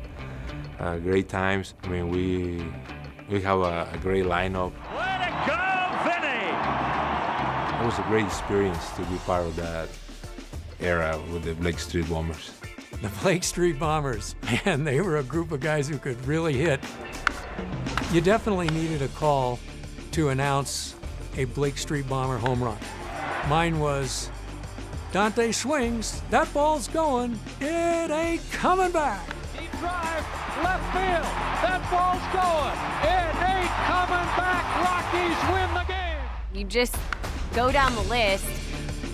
[SPEAKER 23] great times. I mean, we have a great lineup.
[SPEAKER 3] Way to go, Vinny!
[SPEAKER 23] It was a great experience to be part of that era with the Blake Street Bombers.
[SPEAKER 25] The Blake Street Bombers, man, they were a group of guys who could really hit. You definitely needed a call to announce a Blake Street Bomber home run. Mine was, Dante swings, that ball's going, it ain't coming back.
[SPEAKER 8] Deep drive, left field, that ball's going, it ain't coming back, Rockies win the game.
[SPEAKER 10] You just go down the list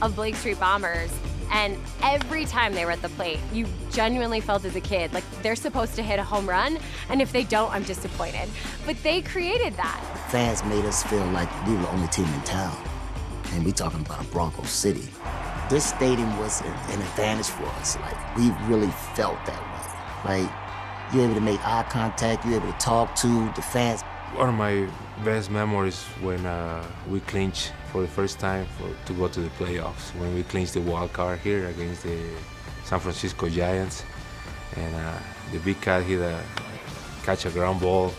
[SPEAKER 10] of Blake Street Bombers, and every time they were at the plate, you genuinely felt as a kid, like they're supposed to hit a home run, and if they don't, I'm disappointed. But they created that.
[SPEAKER 24] Fans made us feel like we were the only team in town. And we talking about a Bronco City. This stadium was an advantage for us. Like, we really felt that way. Like, you're able to make eye contact, you're able to talk to the fans.
[SPEAKER 23] One of my best memories when we clinched for the first time to go to the playoffs, when we clinched the wild card here against the San Francisco Giants. And the big cat catch a ground ball,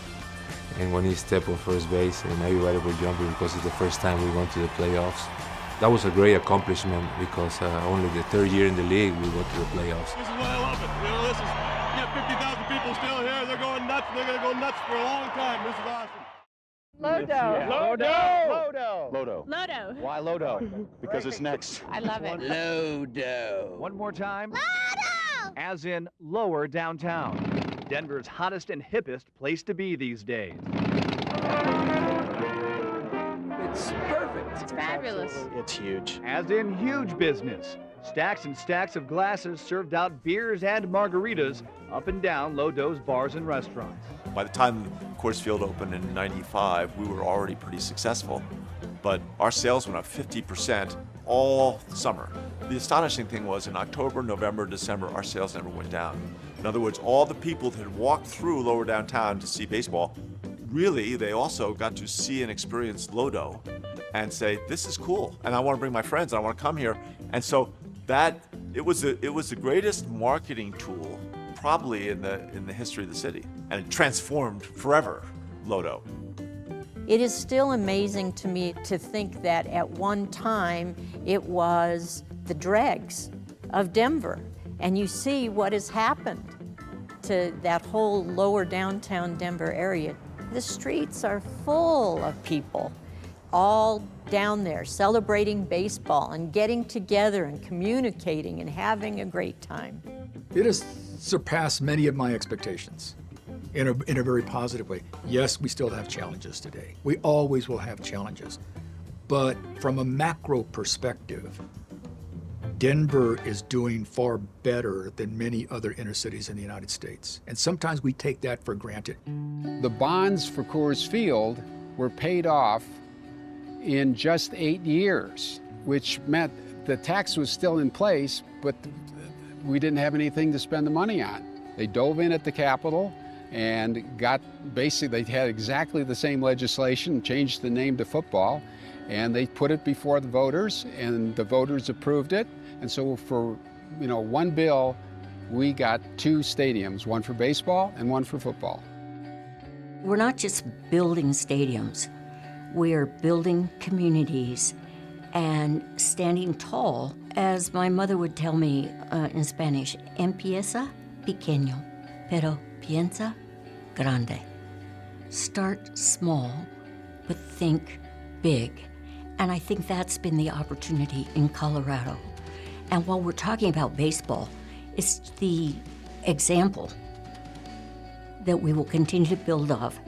[SPEAKER 23] and when he stepped on first base, and everybody was jumping because it's the first time we went to the playoffs. That was a great accomplishment because only the third year in the league we went to the playoffs.
[SPEAKER 22] This is why I love it. This is, 50,000 people still here. They're going nuts. They're going to go nuts for a long time. This is awesome.
[SPEAKER 8] Lodo.
[SPEAKER 22] Yeah.
[SPEAKER 8] Lodo.
[SPEAKER 22] Lodo.
[SPEAKER 17] Lodo.
[SPEAKER 22] Why Lodo? Because it's next.
[SPEAKER 17] I love it.
[SPEAKER 8] Lodo.
[SPEAKER 20] One more time.
[SPEAKER 17] Lodo!
[SPEAKER 20] As in lower downtown. Denver's hottest and hippest place to be these days.
[SPEAKER 8] It's perfect.
[SPEAKER 17] It's fabulous.
[SPEAKER 20] It's huge. As in huge business. Stacks and stacks of glasses served out beers and margaritas up and down Lodo's bars and restaurants.
[SPEAKER 26] By the time Coors Field opened in '95, we were already pretty successful, but our sales went up 50% all summer. The astonishing thing was in October, November, December, our sales never went down. In other words, all the people that had walked through lower downtown to see baseball, really, they also got to see and experience Lodo and say, this is cool, and I want to bring my friends, and I want to come here. And so it was the greatest marketing tool probably in the history of the city, and it transformed forever Lodo.
[SPEAKER 28] It is still amazing to me to think that at one time it was the dregs of Denver, and you see what has happened to that whole lower downtown Denver area. The streets are full of people, all down there celebrating baseball and getting together and communicating and having a great time.
[SPEAKER 29] It has surpassed many of my expectations in a very positive way. Yes, we still have challenges today. We always will have challenges. But from a macro perspective, Denver is doing far better than many other inner cities in the United States. And sometimes we take that for granted.
[SPEAKER 30] The bonds for Coors Field were paid off in just 8 years, which meant the tax was still in place, but we didn't have anything to spend the money on. They dove in at the Capitol and basically they had exactly the same legislation, changed the name to football, and they put it before the voters, and the voters approved it. And so for one bill, we got 2 stadiums, one for baseball and one for football.
[SPEAKER 28] We're not just building stadiums, we're building communities and standing tall. As my mother would tell me in Spanish, empieza pequeño, pero piensa grande. Start small, but think big. And I think that's been the opportunity in Colorado. And while we're talking about baseball, it's the example that we will continue to build off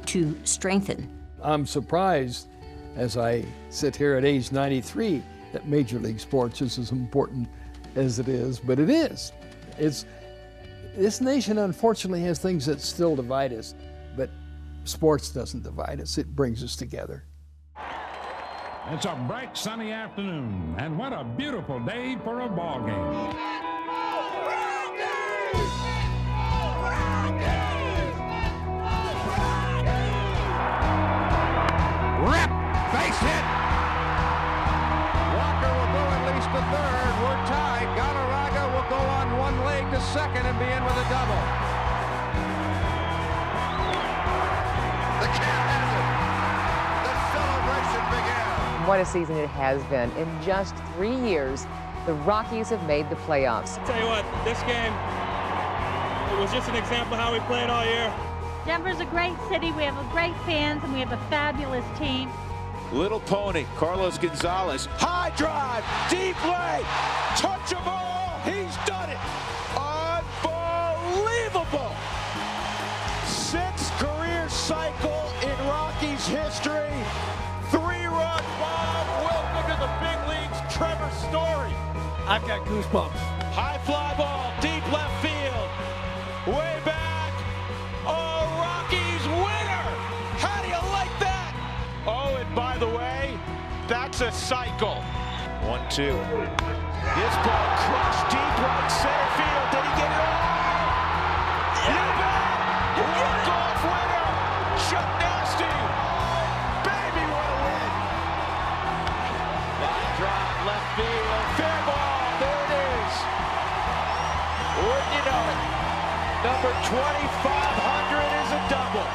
[SPEAKER 28] to strengthen.
[SPEAKER 2] I'm surprised, as I sit here at age 93, that Major League Sports is as important as it is, but it is. This nation, unfortunately, has things that still divide us, but sports doesn't divide us, it brings us together.
[SPEAKER 4] It's a bright, sunny afternoon, and what a beautiful day for a ball game.
[SPEAKER 8] Rip, base hit. Walker will go at least to third. We're tied. Galarraga will go on one leg to second and be in with a double. The cat has it. The celebration began.
[SPEAKER 7] What a season it has been. In just 3 years, the Rockies have made the playoffs.
[SPEAKER 9] I'll tell you what, this game, it was just an example of how we played all year.
[SPEAKER 17] Denver's a great city. We have great fans, and we have a fabulous team.
[SPEAKER 8] Little Pony, Carlos Gonzalez, high drive, deep leg, touch of all, he's done it. Unbelievable. 6th career cycle in Rockies history. 3-run bomb. Welcome to the big leagues, Trevor Story.
[SPEAKER 2] I've got goosebumps.
[SPEAKER 8] High fly ball, deep left field, way back. Oh, Rockies winner! How do you like that? Oh, and by the way, that's a cycle. 1-2. His ball crushed deep right center field. Did he get it all? You bet! Walk-off winner! Chuck Nasty! Baby, what a win! Line drive, left field, fair ball. There it is. Wouldn't you know it? Number 2,500 is a double.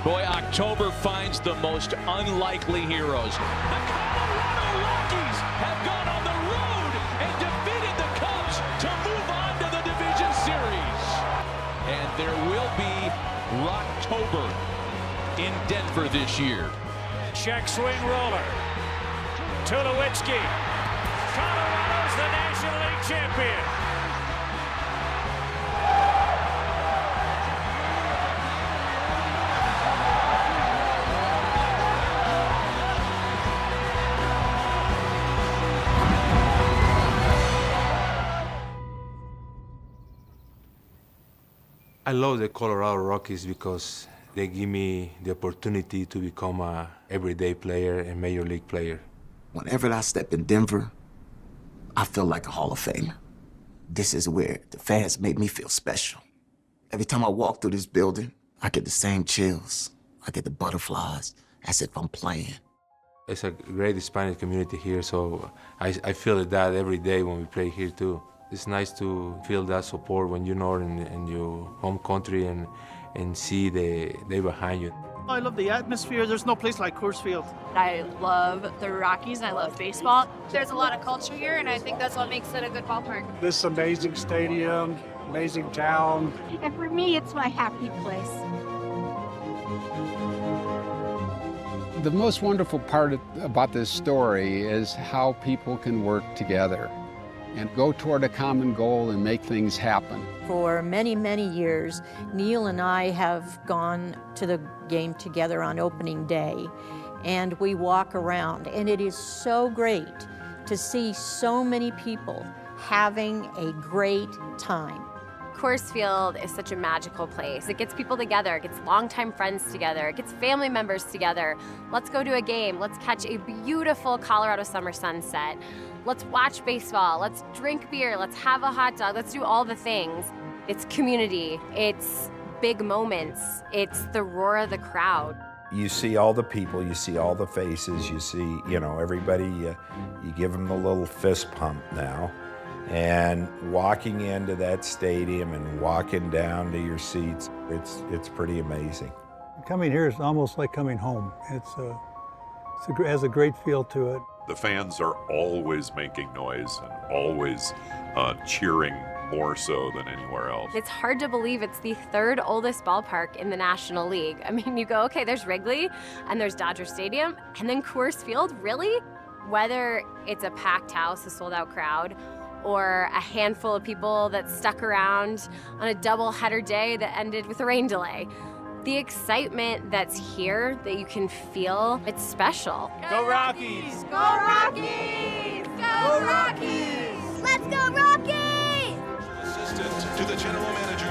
[SPEAKER 11] Boy, October finds the most unlikely heroes.
[SPEAKER 8] The Colorado Rockies have gone on the road and defeated the Cubs to move on to the division series.
[SPEAKER 11] And there will be Rocktober in Denver this year.
[SPEAKER 9] Check swing roller. Tulowitzki. Colorado's the National League champion.
[SPEAKER 23] I love the Colorado Rockies because they give me the opportunity to become a everyday player and major league player.
[SPEAKER 24] Whenever I step in Denver, I feel like a Hall of Famer. This is where the fans make me feel special. Every time I walk through this building, I get the same chills. I get the butterflies as if I'm playing.
[SPEAKER 23] It's a great Hispanic community here, so I feel that every day when we play here too. It's nice to feel that support when you're not in your home country and see they behind you.
[SPEAKER 12] I love the atmosphere. There's no place like Coors Field.
[SPEAKER 18] I love the Rockies and I love baseball. There's a lot of culture here, and I think that's what makes it a good ballpark.
[SPEAKER 12] This amazing stadium, amazing town.
[SPEAKER 17] And for me, it's my happy place.
[SPEAKER 30] The most wonderful part about this story is how people can work together and go toward a common goal and make things happen.
[SPEAKER 28] For many, many years, Neil and I have gone to the game together on opening day, and we walk around, and it is so great to see so many people having a great time.
[SPEAKER 10] Coors Field is such a magical place. It gets people together, it gets longtime friends together, it gets family members together. Let's go to a game, let's catch a beautiful Colorado summer sunset. Let's watch baseball, let's drink beer, let's have a hot dog, let's do all the things. It's community, it's big moments, it's the roar of the crowd.
[SPEAKER 1] You see all the people, you see all the faces, you see, everybody, you give them the little fist pump now. And walking into that stadium and walking down to your seats, it's pretty amazing.
[SPEAKER 5] Coming here is almost like coming home. It has a great feel to it.
[SPEAKER 6] The fans are always making noise and always cheering more so than anywhere else.
[SPEAKER 10] It's hard to believe it's the third oldest ballpark in the National League. I mean, you go, okay, there's Wrigley, and there's Dodger Stadium, and then Coors Field, really? Whether it's a packed house, a sold-out crowd, or a handful of people that stuck around on a double-header day that ended with a rain delay, the excitement that's here, that you can feel, it's special.
[SPEAKER 8] Go Rockies!
[SPEAKER 18] Go Rockies! Go Rockies! Let's go Rockies!
[SPEAKER 3] Assistant to the general manager.